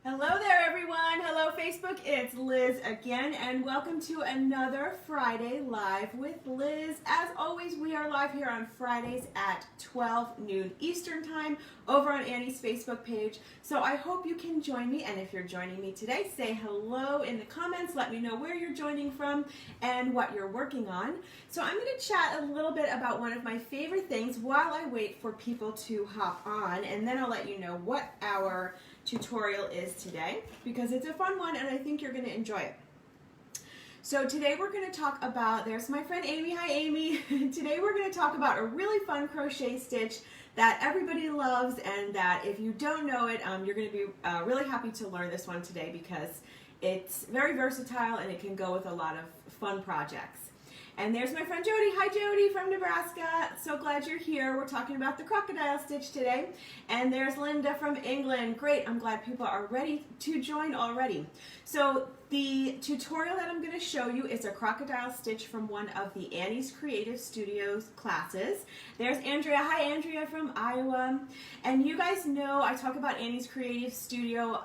Hello there everyone, hello Facebook, it's Liz again and welcome to another Friday Live with Liz. As always, we are live here on Fridays at 12 noon Eastern Time over on Annie's Facebook page. So I hope you can join me, and if you're joining me today, say hello in the comments, let me know where you're joining from and what you're working on. So I'm going to chat a little bit about one of my favorite things while I wait for people to hop on, and then I'll let you know what our tutorial is today because it's a fun one and I think you're going to enjoy it. So today we're going to talk about, there's my friend Amy, hi Amy. Today we're going to talk about a really fun crochet stitch that everybody loves, and that if you don't know it, you're going to be really happy to learn this one today because it's very versatile and it can go with a lot of fun projects. And there's my friend Jody. Hi Jody from Nebraska. So glad you're here. We're talking about the crocodile stitch today. And there's Linda from England. Great. I'm glad people are ready to join already. So the tutorial that I'm going to show you is a crocodile stitch from one of the Annie's Creative Studios classes. There's Andrea. Hi Andrea from Iowa. And you guys know I talk about Annie's Creative Studio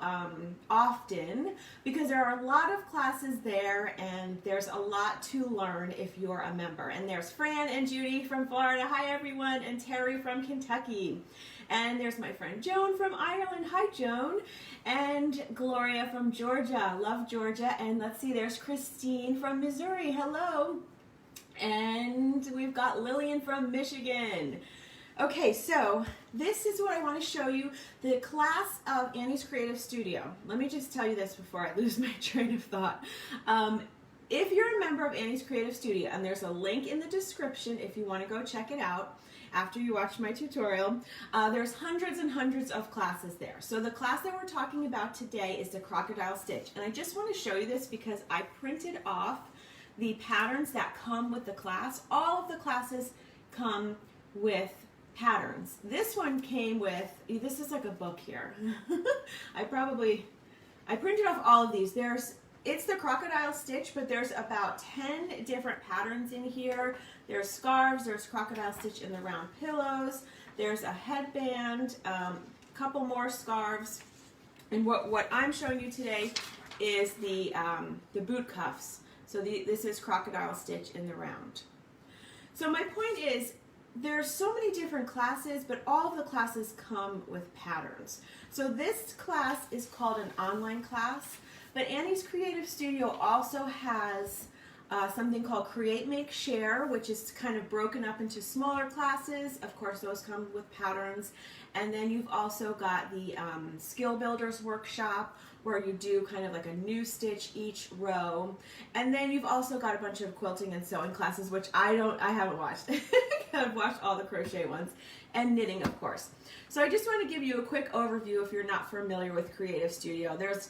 often because there are a lot of classes there and there's a lot to learn if you're a member. And there's Fran and Judy from Florida. Hi everyone. And Terry from Kentucky. And there's my friend Joan from Ireland. Hi Joan. And Gloria from Georgia. Love Georgia. And let's see, there's Christine from Missouri. Hello. And we've got Lillian from Michigan. Okay, so this is what I want to show you, the class of Annie's Creative Studio. Let me just tell you this before I lose my train of thought. If you're a member of Annie's Creative Studio, and there's a link in the description if you want to go check it out after you watch my tutorial, there's hundreds and hundreds of classes there. So the class that we're talking about today is the crocodile stitch. And I just want to show you this because I printed off the patterns that come with the class. All of the classes come with patterns. This one came with, this is like a book here. I printed off all of these. It's the crocodile stitch, but there's about 10 different patterns in here. There's scarves, there's crocodile stitch in the round pillows, there's a headband, couple more scarves, and what I'm showing you today is the boot cuffs. So this is crocodile stitch in the round. So my point is, there's so many different classes, but all of the classes come with patterns. So this class is called an online class. But Annie's Creative Studio also has something called Create, Make, Share, which is kind of broken up into smaller classes. Of course, those come with patterns. And then you've also got the Skill Builders Workshop, where you do kind of like a new stitch each row. And then you've also got a bunch of quilting and sewing classes, which I haven't watched. I've watched all the crochet ones, and knitting, of course. So I just want to give you a quick overview if you're not familiar with Creative Studio. There's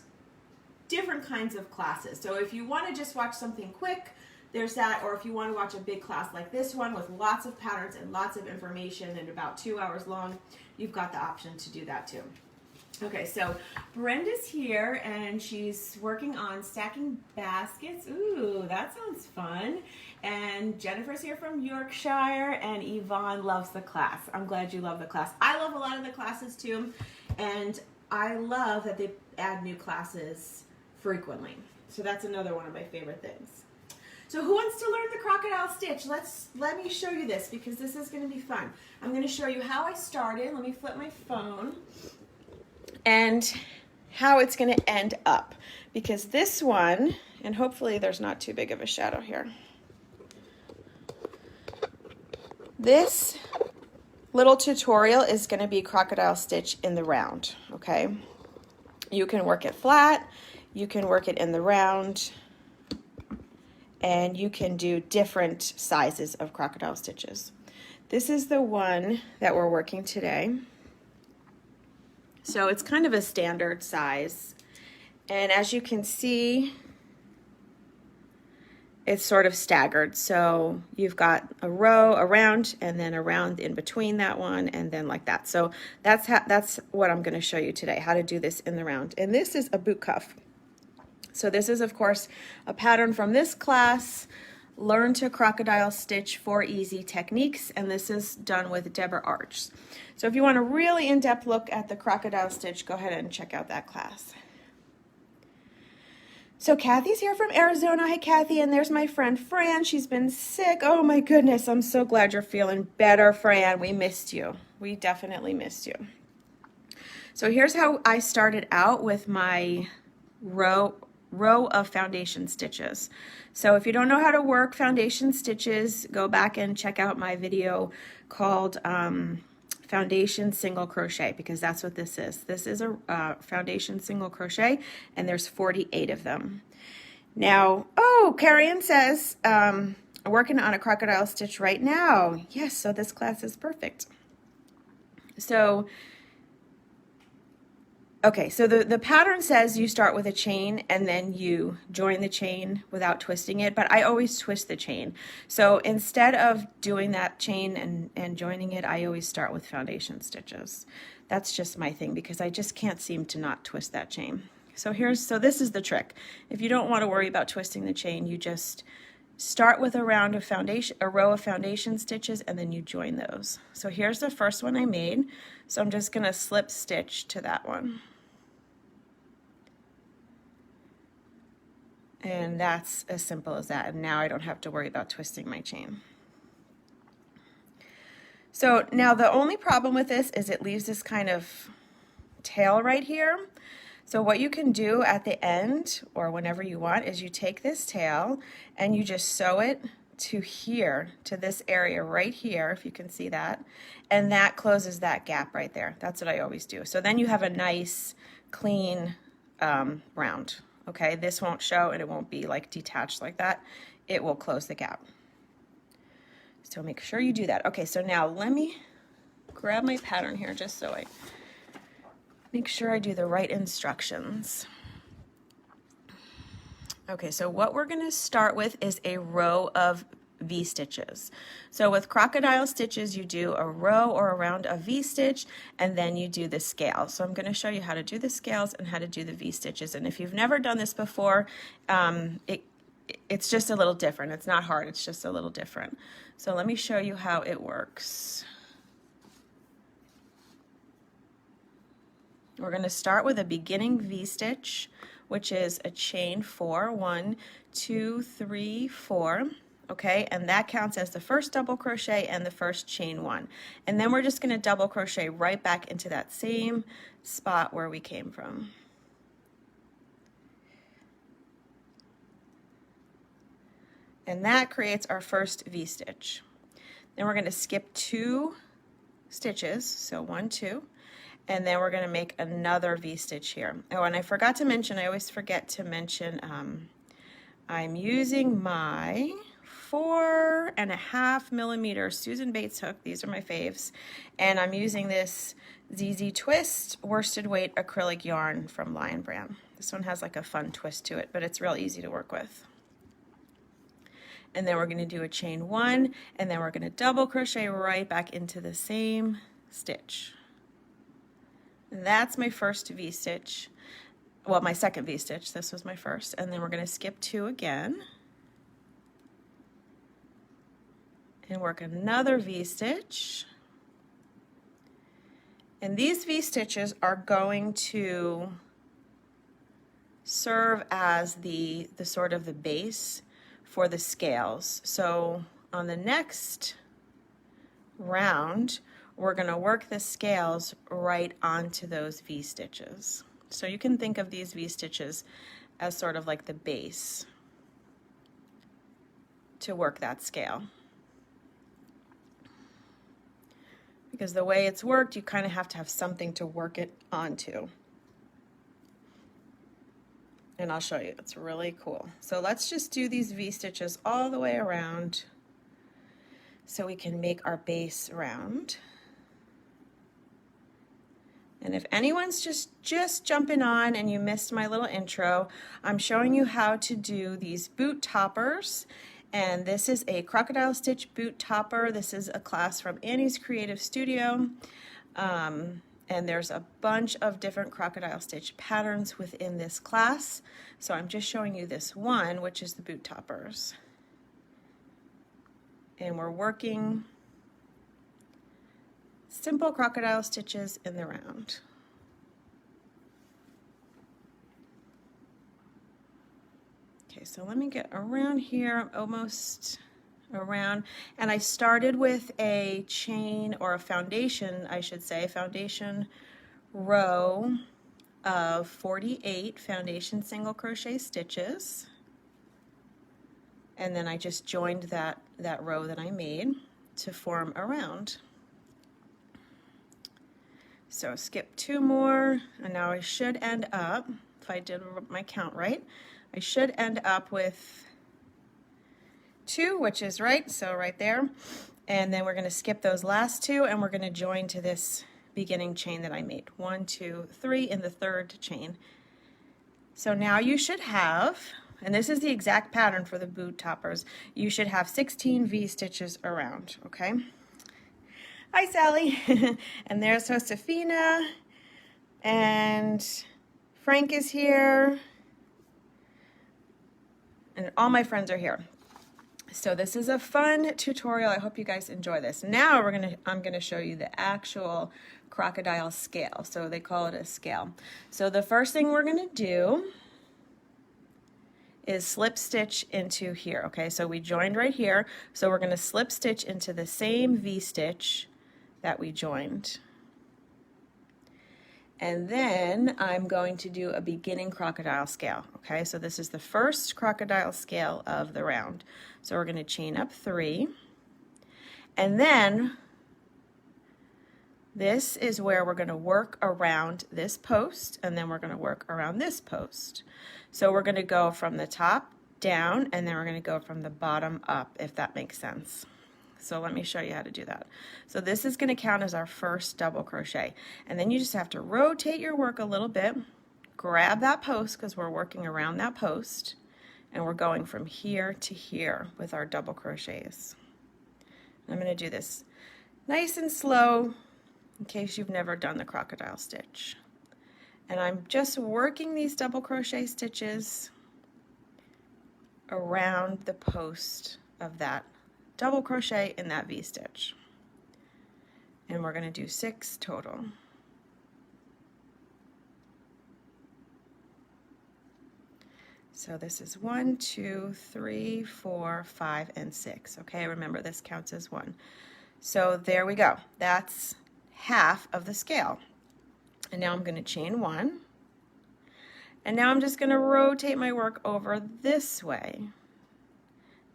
different kinds of classes. So if you want to just watch something quick, there's that, or if you want to watch a big class like this one with lots of patterns and lots of information and about 2 hours long, you've got the option to do that too. Okay, so Brenda's here and she's working on stacking baskets. Ooh, that sounds fun. And Jennifer's here from Yorkshire, and Yvonne loves the class. I'm glad you love the class. I love a lot of the classes too, and I love that they add new classes frequently. So that's another one of my favorite things. So who wants to learn the crocodile stitch? Let me show you this because this is going to be fun. I'm going to show you how I started. Let me flip my phone. And how it's going to end up. Because this one, and hopefully there's not too big of a shadow here. This little tutorial is going to be crocodile stitch in the round, okay? You can work it flat, you can work it in the round, and you can do different sizes of crocodile stitches. This is the one that we're working today. So it's kind of a standard size. And as you can see, it's sort of staggered. So you've got a row, a round, and then a round in between that one, and then like that. So that's what I'm going to show you today, how to do this in the round. And this is a boot cuff. So this is, of course, a pattern from this class, Learn to Crocodile Stitch 4 Easy Techniques, and this is done with Deborah Arch. So if you want a really in-depth look at the crocodile stitch, go ahead and check out that class. So Kathy's here from Arizona. Hi, Kathy. And there's my friend Fran. She's been sick. Oh my goodness. I'm so glad you're feeling better, Fran. We missed you. We definitely missed you. So here's how I started out with my row of foundation stitches. So if you don't know how to work foundation stitches, go back and check out my video called foundation single crochet, because that's what this is. This is a foundation single crochet, and there's 48 of them. Now, oh, Karian says, I'm working on a crocodile stitch right now. Yes, so this class is perfect. So, okay, so the pattern says you start with a chain and then you join the chain without twisting it, but I always twist the chain. So instead of doing that chain and joining it, I always start with foundation stitches. That's just my thing, because I just can't seem to not twist that chain. So this is the trick. If you don't want to worry about twisting the chain, you just start with a row of foundation stitches, and then you join those. So here's the first one I made. So I'm just gonna slip stitch to that one. And that's as simple as that. And now I don't have to worry about twisting my chain. So now the only problem with this is it leaves this kind of tail right here. So what you can do at the end, or whenever you want, is you take this tail and you just sew it to here, to this area right here, if you can see that, and that closes that gap right there. That's what I always do. So then you have a nice, clean round. Okay, this won't show and it won't be like detached like that. It will close the gap. So make sure you do that. Okay, so now let me grab my pattern here just so I make sure I do the right instructions. Okay, so what we're going to start with is a row of V-stitches. So with crocodile stitches, you do a row or a round of V-stitch, and then you do the scale. So I'm going to show you how to do the scales and how to do the V-stitches. And if you've never done this before, it's just a little different. It's not hard, it's just a little different. So let me show you how it works. We're going to start with a beginning V-stitch, which is a chain 4, 1, 2, 3, 4, okay, and that counts as the first double crochet and the first chain 1. And then we're just going to double crochet right back into that same spot where we came from. And that creates our first V-stitch. Then we're going to skip 2 stitches, so 1, 2. And then we're going to make another V-stitch here. Oh, and I forgot to mention, I always forget to mention, I'm using my 4.5 millimeter Susan Bates hook. These are my faves. And I'm using this ZZ Twist worsted weight acrylic yarn from Lion Brand. This one has like a fun twist to it, but it's real easy to work with. And then we're going to do a chain 1, and then we're going to double crochet right back into the same stitch. That's my first V-stitch, well, my second V-stitch. This was my first, and then we're going to skip 2 again and work another V-stitch. And these V-stitches are going to serve as the sort of the base for the scales. So on the next round, we're going to work the scales right onto those V-stitches. So you can think of these V-stitches as sort of like the base to work that scale. Because the way it's worked, you kind of have to have something to work it onto. And I'll show you, it's really cool. So let's just do these V-stitches all the way around so we can make our base round. And if anyone's just jumping on and you missed my little intro, I'm showing you how to do these boot toppers. And this is a crocodile stitch boot topper. This is a class from Annie's Creative Studio. And there's a bunch of different crocodile stitch patterns within this class. So I'm just showing you this one, which is the boot toppers. And we're working simple crocodile stitches in the round. so let me get around here. I'm almost around, and I started with a chain, or a foundation, I should say, foundation row of 48 foundation single crochet stitches, and then I just joined that row that I made to form a round. So skip 2 more, and now I should end up, if I did my count right, I should end up with 2, which is right, so right there. And then we're going to skip those last 2, and we're going to join to this beginning chain that I made. 1, 2, 3 in the 3rd chain. So now you should have, and this is the exact pattern for the boot toppers, you should have 16 V-stitches around, okay? Hi, Sally. And there's Josefina, and Frank is here, and all my friends are here. So this is a fun tutorial. I hope you guys enjoy this. Now I'm gonna show you the actual crocodile scale. So they call it a scale. So the first thing we're gonna do is slip stitch into here. Okay, so we joined right here. So we're gonna slip stitch into the same V-stitch that we joined. And then I'm going to do a beginning crocodile scale. Okay, so this is the first crocodile scale of the round. So we're going to chain up 3, and then this is where we're going to work around this post, and then we're going to work around this post. So we're going to go from the top down, and then we're going to go from the bottom up, if that makes sense. So let me show you how to do that. So this is going to count as our first double crochet, and then you just have to rotate your work a little bit, grab that post because we're working around that post, and we're going from here to here with our double crochets. And I'm going to do this nice and slow in case you've never done the crocodile stitch. And I'm just working these double crochet stitches around the post of that double crochet in that V-stitch. And we're going to do 6 total. So this is 1, 2, 3, 4, 5, and 6. Okay, remember this counts as 1. So there we go. That's half of the scale. And now I'm going to chain 1. And now I'm just going to rotate my work over this way.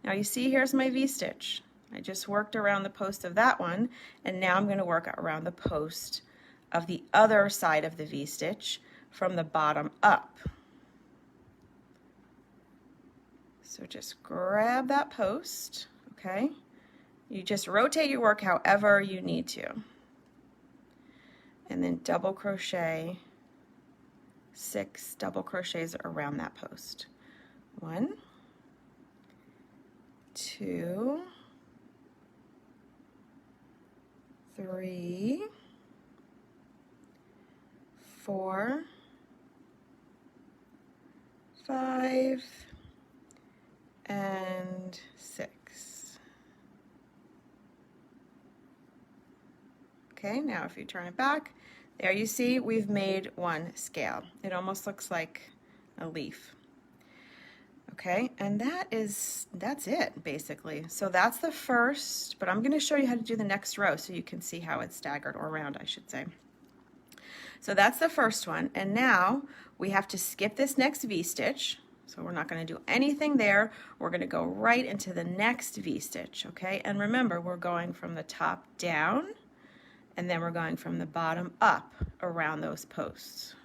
Now you see, here's my V-stitch. I just worked around the post of that one, and now I'm going to work around the post of the other side of the V-stitch from the bottom up. So just grab that post, okay? You just rotate your work however you need to. And then double crochet 6 double crochets around that post. 1, 2, 3, 4, 5, and 6. Okay, now if you turn it back, there you see we've made 1 scale. It almost looks like a leaf. Okay, and that's it basically. So that's the first, but I'm going to show you how to do the next row so you can see how it's staggered, or round I should say. So that's the first one, and now we have to skip this next V-stitch. So we're not going to do anything there. We're going to go right into the next V-stitch, okay? And remember, we're going from the top down, and then we're going from the bottom up around those posts.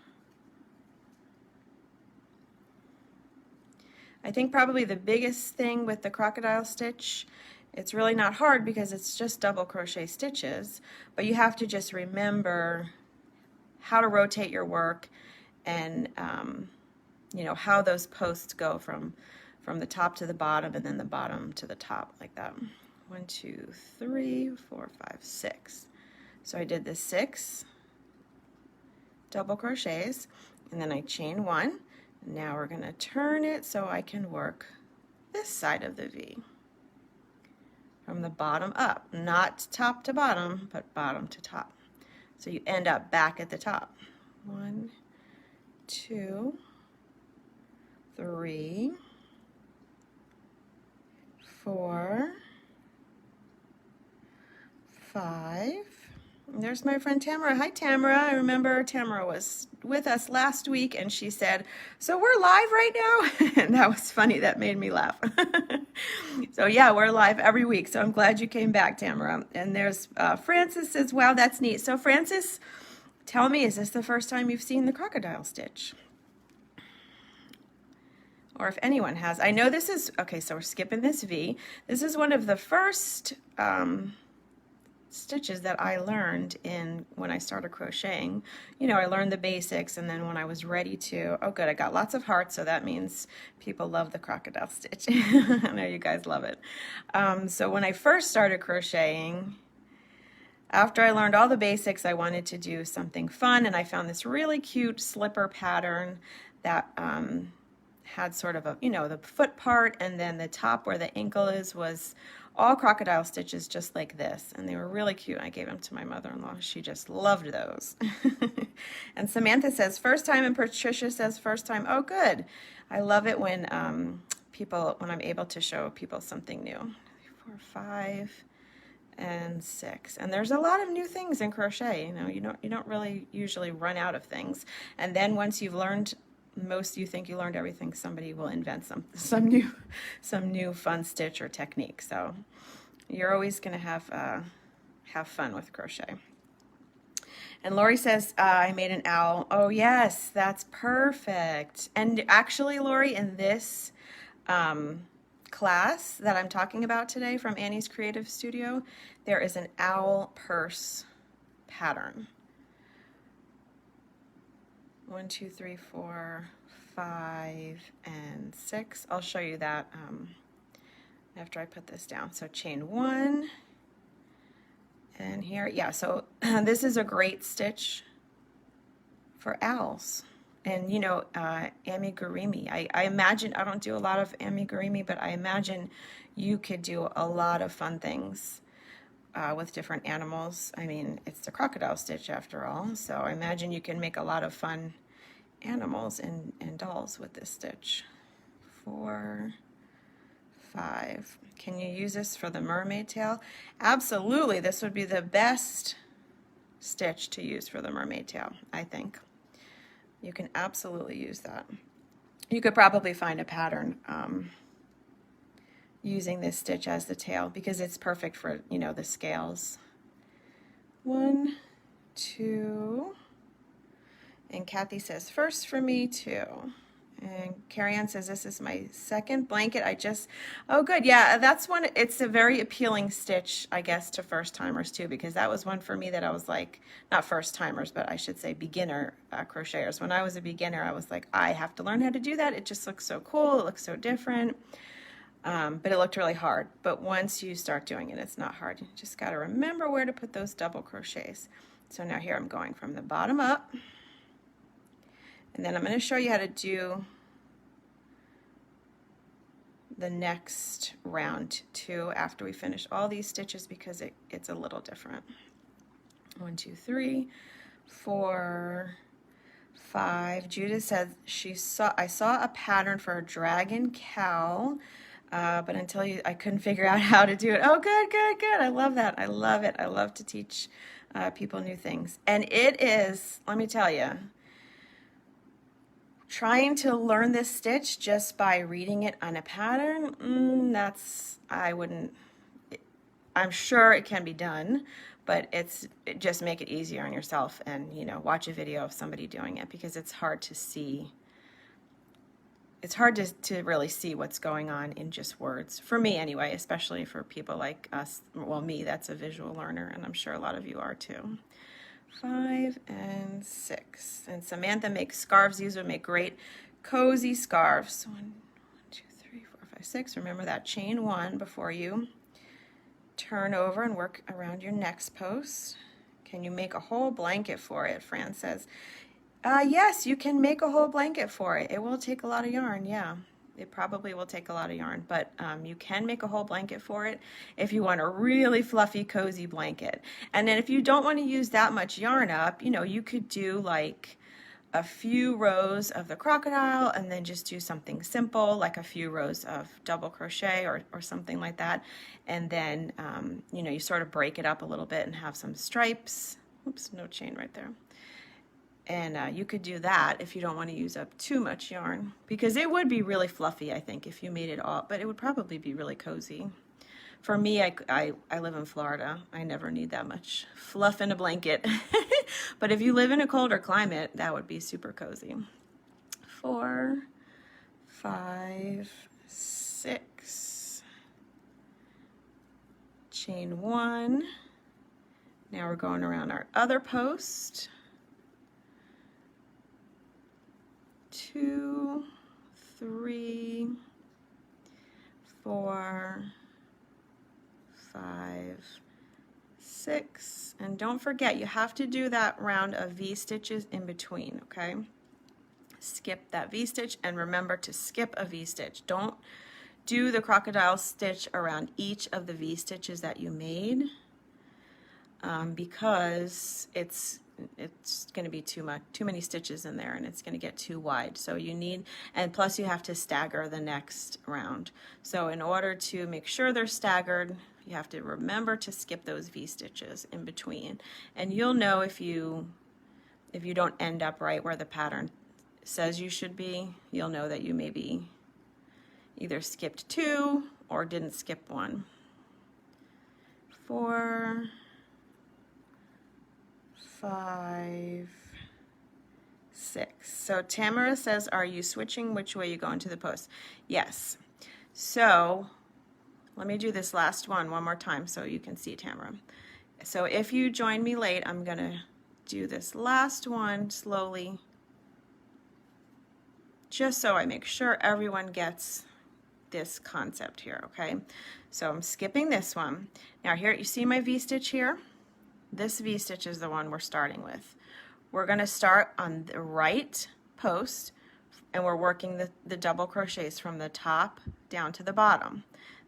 I think probably the biggest thing with the crocodile stitch, it's really not hard because it's just double crochet stitches, but you have to just remember how to rotate your work, and you know, how those posts go from the top to the bottom, and then the bottom to the top, like that. 1, 2, 3, 4, 5, 6. So I did the 6 double crochets, and then I chain 1. Now we're going to turn it so I can work this side of the V from the bottom up, not top to bottom, but bottom to top. So you end up back at the top. 1, 2, 3, 4, 5. There's my friend Tamara. Hi, Tamara. I remember Tamara was with us last week, and she said, so we're live right now? And that was funny. That made me laugh. So yeah, we're live every week. So I'm glad you came back, Tamara. And there's Francis says, wow, that's neat. So Francis, tell me, is this the first time you've seen the crocodile stitch? Or if anyone has. I know this is, okay, so we're skipping this V. This is one of the first stitches that I learned when I started crocheting. You know, I learned the basics, and then when I was ready to, oh good, I got lots of hearts, so that means people love the crocodile stitch. I know you guys love it. So when I first started crocheting, after I learned all the basics, I wanted to do something fun, and I found this really cute slipper pattern that had sort of a, you know, the foot part, and then the top where the ankle is was all crocodile stitches just like this, and they were really cute. I gave them to my mother-in-law. She just loved those. And Samantha says first time, and Patricia says first time. Oh good. I love it when when I'm able to show people something new. 4, 5 and 6, and there's a lot of new things in crochet. You know, you don't really usually run out of things, and then once you've learned you think you learned everything, somebody will invent some new fun stitch or technique. So you're always going to have fun with crochet. And Lori says, I made an owl. Oh yes, that's perfect. And actually, Lori, in this class that I'm talking about today from Annie's Creative Studio, there is an owl purse pattern. 1, 2, 3, 4, 5, and 6. I'll show you that after I put this down. So chain 1, and here, yeah, so this is a great stitch for owls. And you know, amigurumi, I imagine, I don't do a lot of amigurumi, but I imagine you could do a lot of fun things with different animals. I mean, it's the crocodile stitch after all, so I imagine you can make a lot of fun animals and dolls with this stitch. 4, 5. Can you use this for the mermaid tail? Absolutely. This would be the best stitch to use for the mermaid tail, I think. You can absolutely use that. You could probably find a pattern using this stitch as the tail, because it's perfect for, you know, the scales. 1, 2, and Kathy says first for me too. And Carrie Ann says this is my second blanket. Oh good, yeah, that's one. It's a very appealing stitch, I guess, to first timers too, because that was one for me that I was like, not first timers, but I should say beginner crocheters. When I was a beginner, I was like, I have to learn how to do that. It just looks so cool. It looks so different. But it looked really hard. But once you start doing it, it's not hard. You just got to remember where to put those double crochets. So now here I'm going from the bottom up. And then I'm going to show you how to do the next round too after we finish all these stitches, because it's a little different. 1, 2, 3, 4, 5. Judith said I saw a pattern for a dragon cow. But I couldn't figure out how to do it. Oh, good, good, good. I love that. I love it. I love to teach people new things. And it is, let me tell you, trying to learn this stitch just by reading it on a pattern, I'm sure it can be done, but just make it easier on yourself, and, you know, watch a video of somebody doing it, because it's hard to see. It's hard to really see what's going on in just words. For me anyway, especially for people like us, well, me, that's a visual learner, and I'm sure a lot of you are too. 5 and 6. And Samantha makes scarves. These would make great cozy scarves. 1, 2, 3, 4, 5, 6. Remember that chain 1 before you turn over and work around your next post. Can you make a whole blanket for it? Fran says. Yes, you can make a whole blanket for it. It will take a lot of yarn, yeah. It probably will take a lot of yarn, but you can make a whole blanket for it if you want a really fluffy, cozy blanket. And then if you don't want to use that much yarn up, you know, you could do like a few rows of the crocodile and then just do something simple like a few rows of double crochet or something like that. And then, you know, you sort of break it up a little bit and have some stripes. Oops, no chain right there. And you could do that if you don't want to use up too much yarn, because it would be really fluffy, I think, if you made it all, but it would probably be really cozy. For me, I live in Florida. I never need that much fluff in a blanket. But if you live in a colder climate, that would be super cozy. 4, 5, 6. Chain 1. Now we're going around our other post. 2, 3, 4, 5, 6, and don't forget you have to do that round of V-stitches in between, okay? Skip that V-stitch and remember to skip a V-stitch. Don't do the crocodile stitch around each of the V-stitches that you made, because it's going to be too many stitches in there and it's going to get too wide. So you need, and plus you have to stagger the next round. So in order to make sure they're staggered, you have to remember to skip those V-stitches in between. And you'll know if you don't end up right where the pattern says you should be, you'll know that you maybe either skipped 2 or didn't skip 1. 4, 5, 6. So Tamara says, are you switching which way you go into the post? Yes. So let me do this last one more time so you can see, Tamara. So if you join me late, I'm going to do this last one slowly, just so I make sure everyone gets this concept here, okay? So I'm skipping this one. Now here, you see my V-stitch here? This V-stitch is the one we're starting with. We're going to start on the right post, and we're working the double crochets from the top down to the bottom.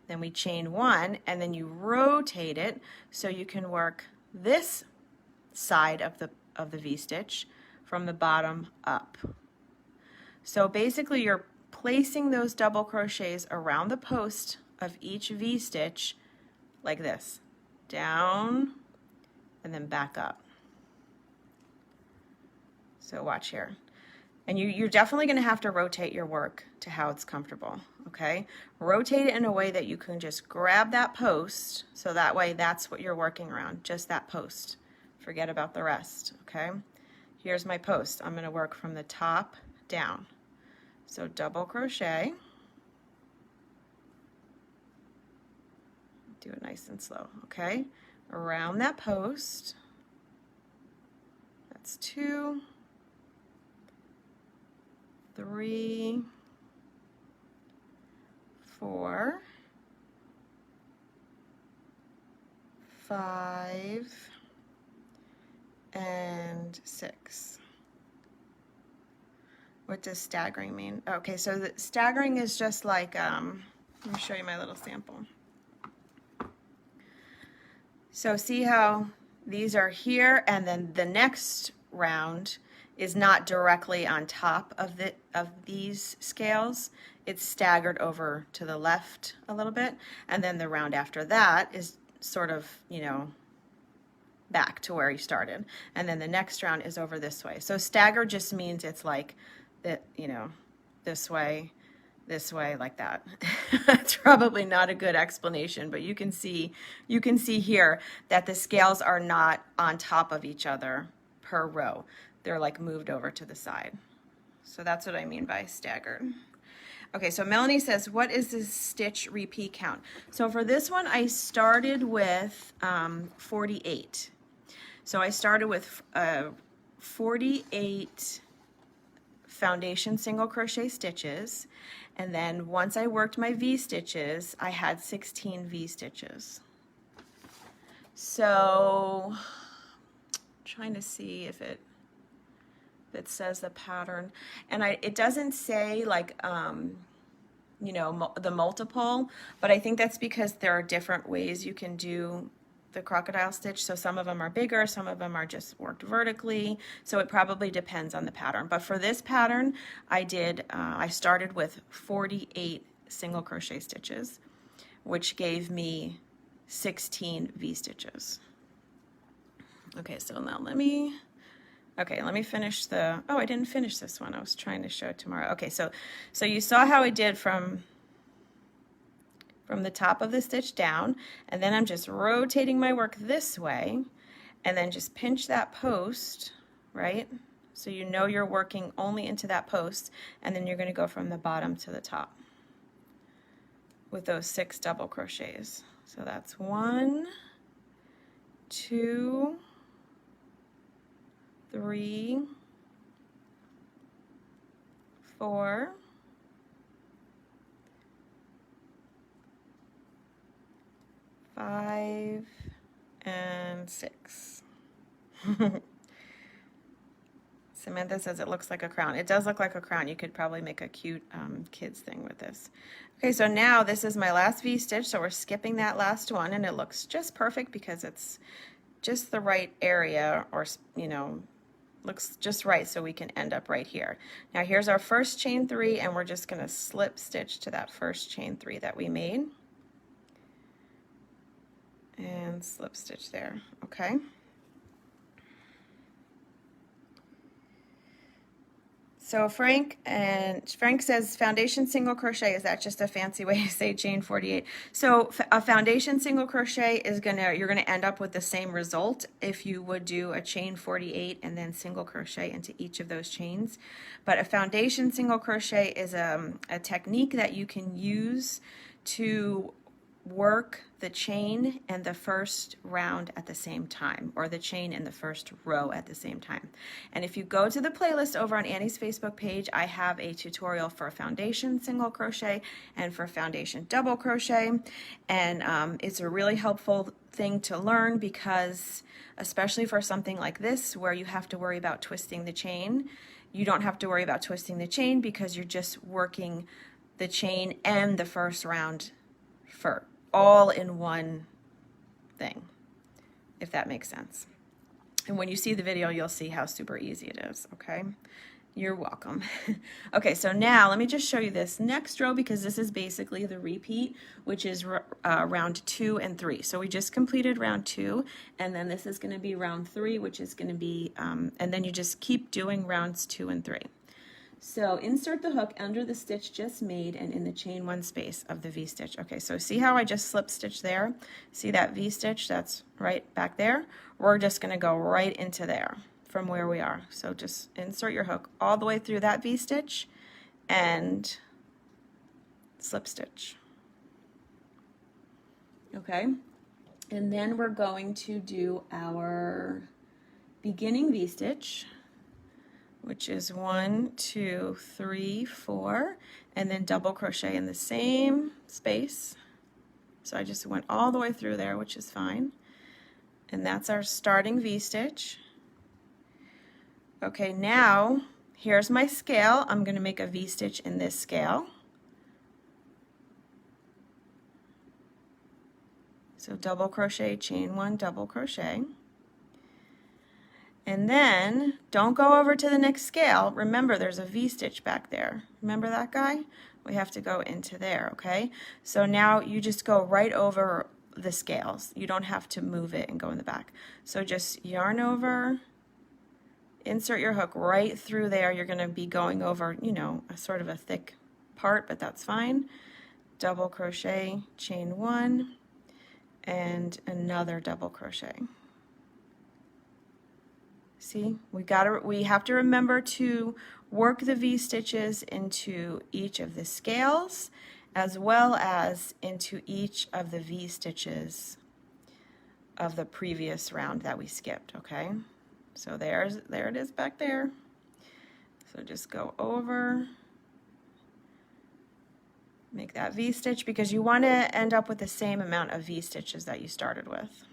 Then we chain 1, and then you rotate it so you can work this side of the V-stitch from the bottom up. So basically you're placing those double crochets around the post of each V-stitch like this, down and then back up. So watch here. And you're definitely going to have to rotate your work to how it's comfortable, okay? Rotate it in a way that you can just grab that post, so that way that's what you're working around, just that post. Forget about the rest, okay? Here's my post. I'm going to work from the top down. So double crochet. Do it nice and slow, okay? Around that post. That's 2, 3, 4, 5, and 6. What does staggering mean? Okay, so the staggering is just like, let me show you my little sample. So see how these are here, and then the next round is not directly on top of these scales. It's staggered over to the left a little bit, and then the round after that is sort of, you know, back to where you started, and then the next round is over this way. So stagger just means it's like that, you know, this way, like that. It's probably not a good explanation, but you can see here that the scales are not on top of each other per row. They're like moved over to the side. So that's what I mean by staggered. Okay, so Melanie says, what is the stitch repeat count? So for this one, I started with 48. So I started with 48 foundation single crochet stitches, and then once I worked my V-stitches, I had 16 V-stitches. So trying to see if it says the pattern, and it doesn't say like you know, the multiple, but I think that's because there are different ways you can do the crocodile stitch, so some of them are bigger, some of them are just worked vertically, so it probably depends on the pattern. But for this pattern, I started with 48 single crochet stitches, which gave me 16 V-stitches. Okay, so now let me finish the, oh, I didn't finish this one. I was trying to show it tomorrow. Okay, so you saw how I did from the top of the stitch down, and then I'm just rotating my work this way, and then just pinch that post, right? So you know you're working only into that post, and then you're going to go from the bottom to the top with those 6 double crochets. So that's 1, 2, 3, 4, 5, and 6. Samantha says it looks like a crown. It does look like a crown. You could probably make a cute kids thing with this. Okay, so now this is my last V-stitch, so we're skipping that last one, and it looks just perfect because it's just the right area, or, you know, looks just right, so we can end up right here. Now here's our first chain 3, and we're just going to slip stitch to that first chain 3 that we made. And slip stitch there, okay? So Frank says foundation single crochet, is that just a fancy way to say chain 48? So a foundation single crochet is you're gonna end up with the same result if you would do a chain 48 and then single crochet into each of those chains. But a foundation single crochet is a technique that you can use to work the chain and the first round at the same time, or the chain and the first row at the same time. And if you go to the playlist over on Annie's Facebook page, I have a tutorial for foundation single crochet and for foundation double crochet, and it's a really helpful thing to learn, because especially for something like this where you have to worry about twisting the chain, you don't have to worry about twisting the chain because you're just working the chain and the first round for all in one thing, if that makes sense. And when you see the video, you'll see how super easy it is, okay? You're welcome. Okay, so now let me just show you this next row, because this is basically the repeat, which is round 2 and 3. So we just completed round 2, and then this is going to be round 3, which is going to be, and then you just keep doing rounds 2 and 3. So insert the hook under the stitch just made and in the chain 1 space of the V-stitch. Okay, so see how I just slip stitch there? See that V-stitch that's right back there? We're just going to go right into there from where we are. So just insert your hook all the way through that V-stitch and slip stitch. Okay, and then we're going to do our beginning V-stitch, which is 1, 2, 3, 4, and then double crochet in the same space. So I just went all the way through there, which is fine. And that's our starting V-stitch. Okay, now here's my scale. I'm going to make a V-stitch in this scale. So double crochet, chain 1, double crochet. And then don't go over to the next scale. Remember, there's a V-stitch back there. Remember that guy? We have to go into there, okay? So now you just go right over the scales. You don't have to move it and go in the back. So just yarn over, insert your hook right through there. You're going to be going over, you know, a sort of a thick part, but that's fine. Double crochet, chain 1, and another double crochet. See, we have to remember to work the V-stitches into each of the scales as well as into each of the V-stitches of the previous round that we skipped, okay? So there it is back there. So just go over, make that V-stitch, because you want to end up with the same amount of V-stitches that you started with.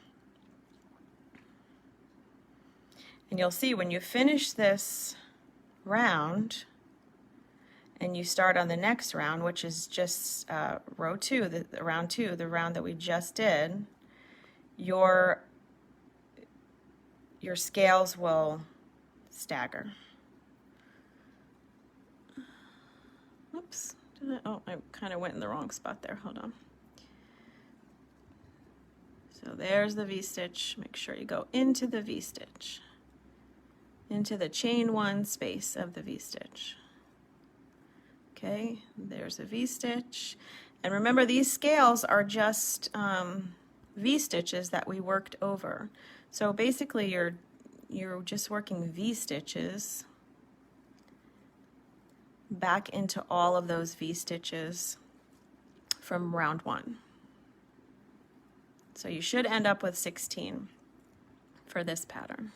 And you'll see when you finish this round and you start on the next round, which is just row 2, round 2, the round that we just did, your scales will stagger. Oops, oh, I kind of went in the wrong spot there, hold on. So there's the V-stitch. Make sure you go into the V-stitch, into the chain 1 space of the V-stitch. Okay, there's a V-stitch. And remember, these scales are just V-stitches that we worked over. So basically you're just working V-stitches back into all of those V-stitches from round 1. So you should end up with 16 for this pattern.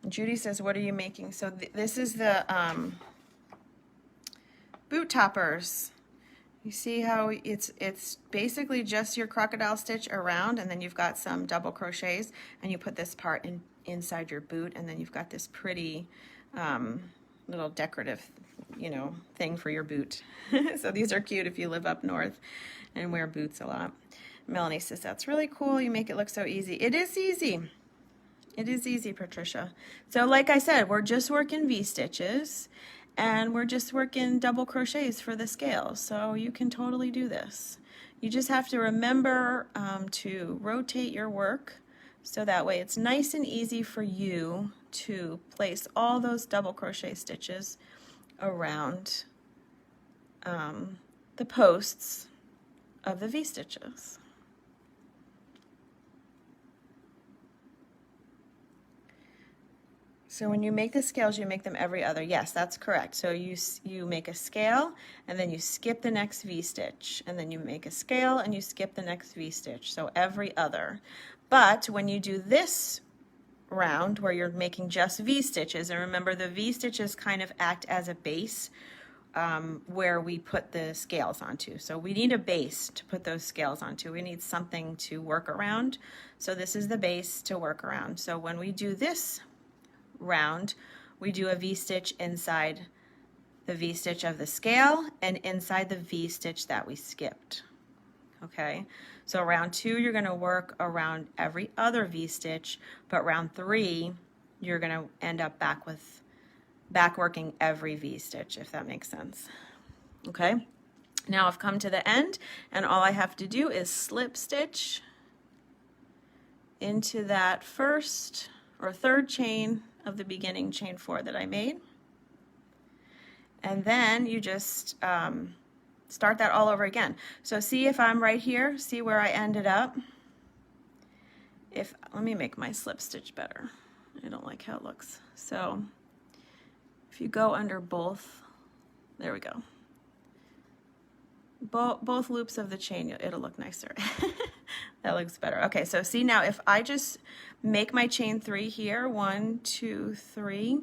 Judy says, what are you making? So this is the boot toppers. You see how it's basically just your crocodile stitch around, and then you've got some double crochets, and you put this part inside your boot, and then you've got this pretty little decorative, you know, thing for your boot. So these are cute if you live up north and wear boots a lot. Melanie says, that's really cool. You make it look so easy. It is easy. It is easy, Patricia. So like I said, we're just working V-stitches, and we're just working double crochets for the scales. So you can totally do this. You just have to remember to rotate your work so that way it's nice and easy for you to place all those double crochet stitches around the posts of the V-stitches. So when you make the scales, you make them every other. Yes, that's correct. So you make a scale, and then you skip the next V-stitch, and then you make a scale, and you skip the next V-stitch. So every other. But when you do this round where you're making just V-stitches, and remember the V-stitches kind of act as a base where we put the scales onto. So we need a base to put those scales onto. We need something to work around. So this is the base to work around. So when we do this round, we do a V-stitch inside the V-stitch of the scale and inside the V-stitch that we skipped. Okay, so round 2 you're going to work around every other V-stitch, but round 3 you're going to end up back working every V-stitch, if that makes sense. Okay, now I've come to the end, and all I have to do is slip stitch into that first or third chain of the beginning chain 4 that I made, and then you just start that all over again. So see if I'm right here, see where I ended up. Let me make my slip stitch better. I don't like how it looks. So if you go under both, there we go. Both loops of the chain, it'll look nicer. That looks better. Okay, so see now if I just make my chain 3 here, 1, 2, 3,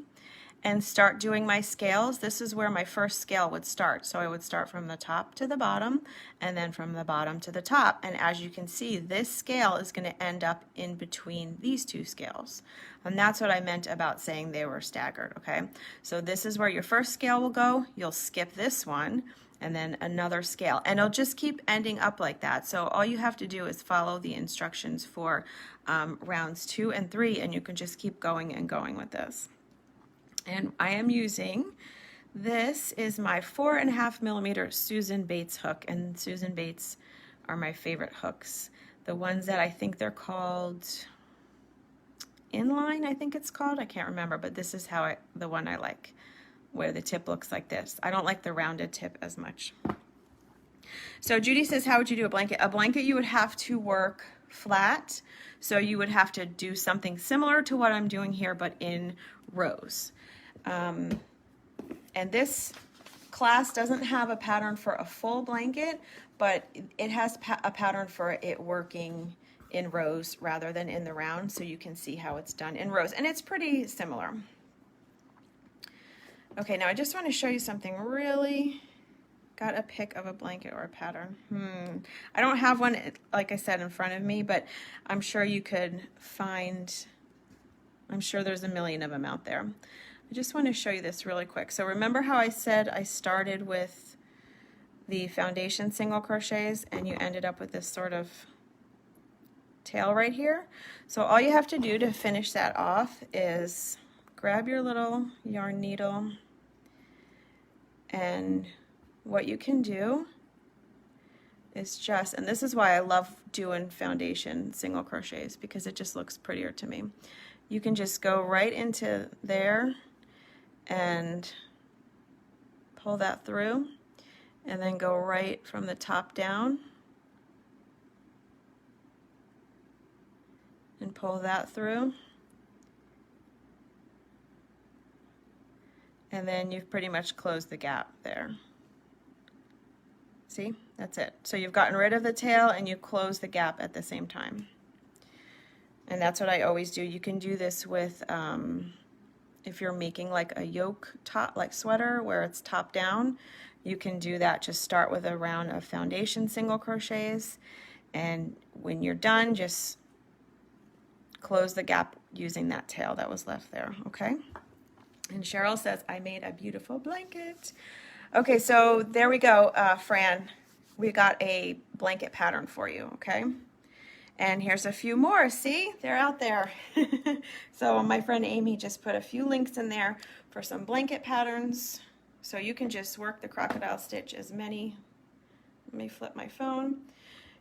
and start doing my scales, this is where my first scale would start. So I would start from the top to the bottom, and then from the bottom to the top. And as you can see, this scale is going to end up in between these two scales. And that's what I meant about saying they were staggered, okay? So this is where your first scale will go. You'll skip this one, and then another scale, and it'll just keep ending up like that. So all you have to do is follow the instructions for rounds 2 and 3, and you can just keep going and going with this. And I am using, this is my 4.5mm Susan Bates hook, and Susan Bates are my favorite hooks. The ones that I think they're called inline, I think it's called, I can't remember, but this is how the one I like, where the tip looks like this. I don't like the rounded tip as much. So Judy says, how would you do a blanket? A blanket you would have to work flat, so you would have to do something similar to what I'm doing here, but in rows. And this class doesn't have a pattern for a full blanket, but it has a pattern for it working in rows rather than in the round, so you can see how it's done in rows, and it's pretty similar. Okay, now I just want to show you something really. Got a pic of a blanket or a pattern. I don't have one, like I said, in front of me, but I'm sure you could find, I'm sure there's a million of them out there. I just want to show you this really quick. So remember how I said I started with the foundation single crochets and you ended up with this sort of tail right here? So all you have to do to finish that off is grab your little yarn needle, and what you can do is just, and this is why I love doing foundation single crochets, because it just looks prettier to me. You can just go right into there and pull that through, and then go right from the top down and pull that through, and then you've pretty much closed the gap there. See, that's it. So you've gotten rid of the tail and you close the gap at the same time. And that's what I always do. You can do this with, if you're making like a yoke top, like sweater where it's top down, you can do that. Just start with a round of foundation single crochets, and when you're done, just close the gap using that tail that was left there, okay? And Cheryl says, I made a beautiful blanket. Okay, so there we go, Fran. We got a blanket pattern for you, okay? And here's a few more. See, they're out there. So my friend Amy just put a few links in there for some blanket patterns. So you can just work the crocodile stitch as many. Let me flip my phone.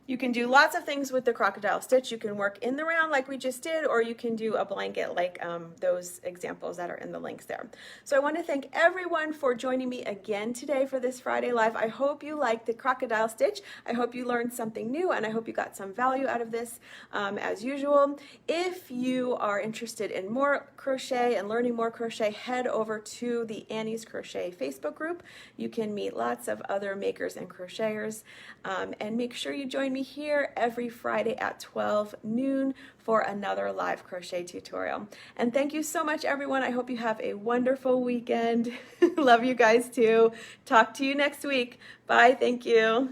You can do lots of things with the crocodile stitch. You can work in the round like we just did, or you can do a blanket like those examples that are in the links there. So I want to thank everyone for joining me again today for this Friday Live. I hope you liked the crocodile stitch. I hope you learned something new, and I hope you got some value out of this as usual. If you are interested in more crochet and learning more crochet, head over to the Annie's Crochet Facebook group. You can meet lots of other makers and crocheters, and make sure you join me here every Friday at 12 noon for another live crochet tutorial. And thank you so much, everyone. I hope you have a wonderful weekend. Love you guys too. Talk to you next week. Bye. Thank you.